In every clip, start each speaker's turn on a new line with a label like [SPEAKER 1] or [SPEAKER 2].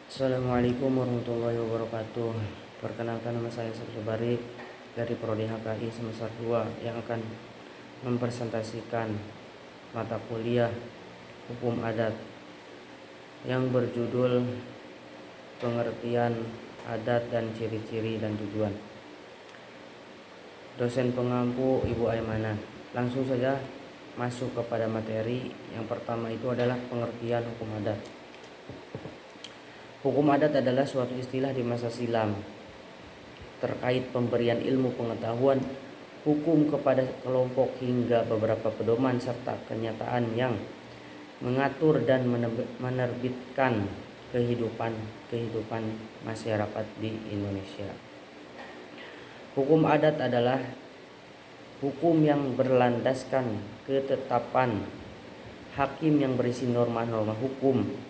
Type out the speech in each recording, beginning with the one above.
[SPEAKER 1] Assalamualaikum warahmatullahi wabarakatuh. Perkenalkan, nama saya Sabtu Bari dari Prodi HKI semester 2 yang akan mempresentasikan mata kuliah Hukum Adat yang berjudul Pengertian Adat dan Ciri-ciri dan Tujuan. Dosen pengampu Ibu Aimana. Langsung saja masuk kepada materi. Yang pertama itu adalah pengertian hukum adat. Hukum adat adalah suatu istilah di masa silam terkait pemberian ilmu pengetahuan hukum kepada kelompok hingga beberapa pedoman serta kenyataan yang mengatur dan menerbitkan kehidupan masyarakat di Indonesia. Hukum adat adalah hukum yang berlandaskan ketetapan hakim yang berisi norma-norma hukum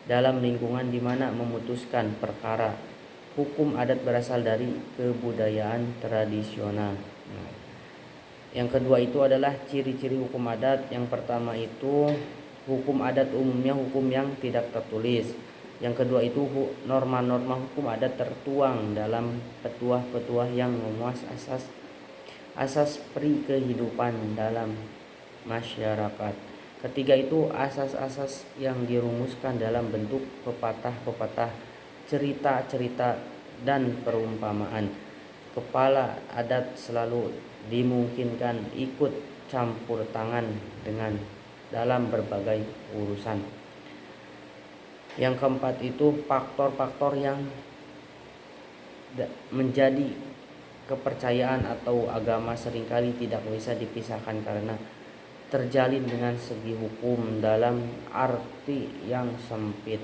[SPEAKER 1] dalam lingkungan di mana memutuskan perkara. Hukum adat berasal dari kebudayaan tradisional. Yang kedua itu adalah ciri-ciri hukum adat. Yang pertama itu hukum adat umumnya hukum yang tidak tertulis. Yang kedua itu norma-norma hukum adat tertuang dalam petuah-petuah yang memuat asas kehidupan dalam masyarakat. Ketiga itu asas-asas yang dirumuskan dalam bentuk pepatah-pepatah, cerita-cerita, dan perumpamaan. Kepala adat selalu dimungkinkan ikut campur tangan dengan dalam berbagai urusan. Yang keempat itu faktor-faktor yang menjadi kepercayaan atau agama seringkali tidak bisa dipisahkan karena terjalin dengan segi hukum dalam arti yang sempit.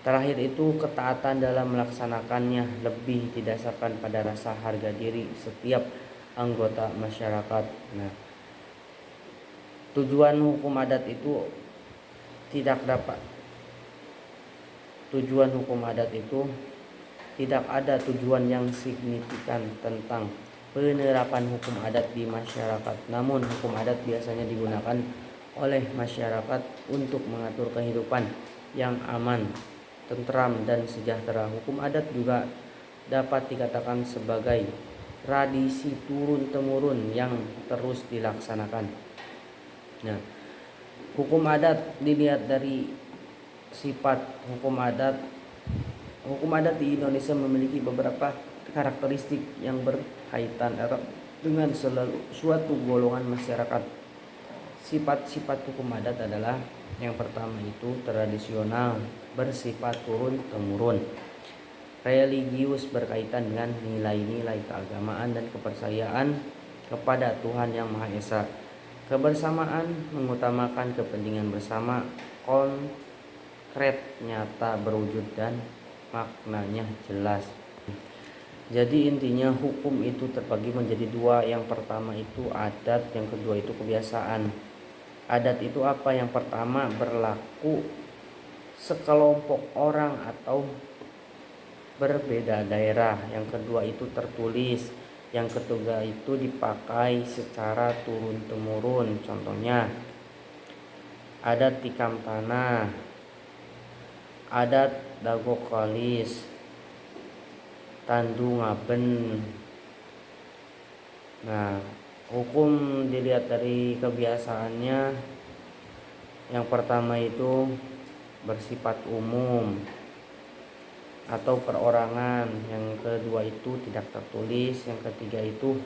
[SPEAKER 1] Terakhir itu ketaatan dalam melaksanakannya lebih didasarkan pada rasa harga diri setiap anggota masyarakat. Tujuan hukum adat itu tidak ada tujuan yang signifikan tentang penerapan hukum adat di masyarakat. Namun hukum adat biasanya digunakan oleh masyarakat untuk mengatur kehidupan yang aman, tentram, dan sejahtera. Hukum adat juga dapat dikatakan sebagai tradisi turun-temurun yang terus dilaksanakan. Hukum adat dilihat dari sifat hukum adat. Hukum adat di Indonesia memiliki beberapa karakteristik yang berkaitan erat dengan suatu golongan masyarakat. Sifat-sifat hukum adat adalah yang pertama itu tradisional, bersifat turun-temurun, religius, berkaitan dengan nilai-nilai keagamaan dan kepercayaan kepada Tuhan Yang Maha Esa. Kebersamaan, mengutamakan kepentingan bersama, konkret, nyata, berwujud, dan maknanya jelas. Jadi intinya hukum itu terbagi menjadi dua. Yang pertama itu adat, yang kedua itu kebiasaan. Adat itu apa? Yang pertama berlaku sekelompok orang atau berbeda daerah. Yang kedua itu tertulis. Yang ketiga itu dipakai secara turun-temurun. Contohnya adat tikam tanah, adat dagokalis, tandu ngaben. Hukum dilihat dari kebiasaannya. Yang pertama itu bersifat umum atau perorangan. Yang kedua itu tidak tertulis. Yang ketiga itu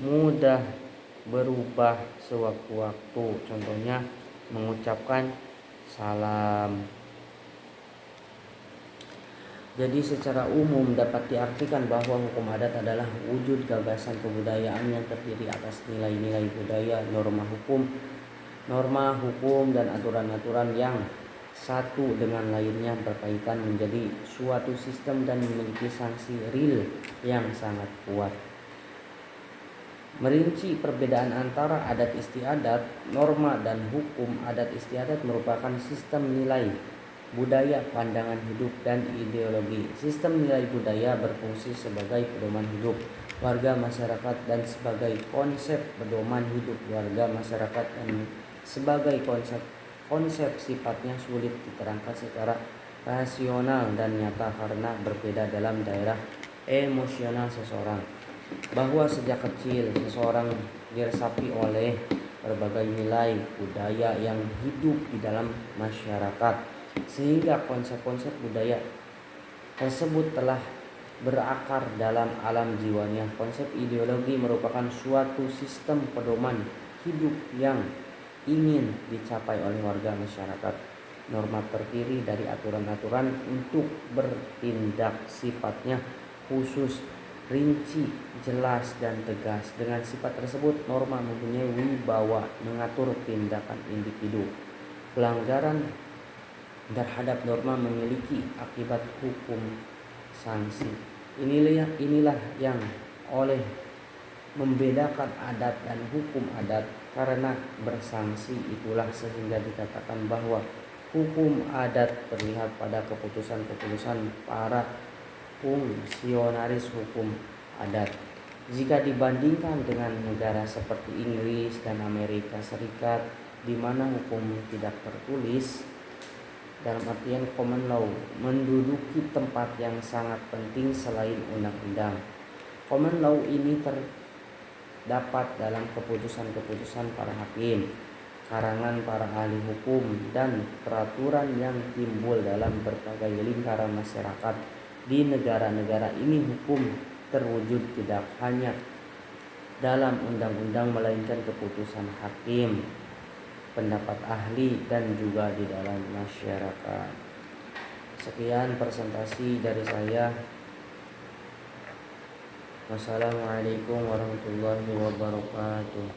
[SPEAKER 1] mudah berubah sewaktu-waktu. Contohnya mengucapkan salam. Jadi secara umum dapat diartikan bahwa hukum adat adalah wujud gagasan kebudayaan yang terdiri atas nilai-nilai budaya, norma hukum dan aturan-aturan yang satu dengan lainnya berkaitan menjadi suatu sistem dan memiliki sanksi real yang sangat kuat. Merinci perbedaan antara adat istiadat, norma, dan hukum. Adat istiadat merupakan sistem nilai budaya, pandangan hidup, dan ideologi. Sistem nilai budaya berfungsi sebagai pedoman hidup warga masyarakat dan sebagai konsep pedoman hidup warga masyarakat dan sebagai konsep sifatnya sulit diterangkan secara rasional dan nyata karena berbeda dalam daerah emosional seseorang. Bahwa sejak kecil seseorang diresapi oleh berbagai nilai budaya yang hidup di dalam masyarakat, sehingga konsep-konsep budaya tersebut telah berakar dalam alam jiwanya. Konsep ideologi merupakan suatu sistem pedoman hidup yang ingin dicapai oleh warga masyarakat. Norma terdiri dari aturan-aturan untuk bertindak, sifatnya khusus, rinci, jelas, dan tegas. Dengan sifat tersebut, norma mempunyai wibawa mengatur tindakan individu. Pelanggaran terhadap norma memiliki akibat hukum sanksi. Inilah yang oleh membedakan adat dan hukum adat, karena bersanksi itulah sehingga dikatakan bahwa hukum adat terlihat pada keputusan-keputusan para fungsionaris hukum adat. Jika dibandingkan dengan negara seperti Inggris dan Amerika Serikat, di mana hukum tidak tertulis, dalam artian common law, menduduki tempat yang sangat penting selain undang-undang. Common law ini terdapat dalam keputusan-keputusan para hakim, karangan para ahli hukum, dan peraturan yang timbul dalam berbagai lingkaran masyarakat. Di negara-negara ini hukum terwujud tidak hanya dalam undang-undang melainkan keputusan hakim, pendapat ahli, dan juga di dalam masyarakat. Sekian presentasi dari saya. Wassalamualaikum warahmatullahi wabarakatuh.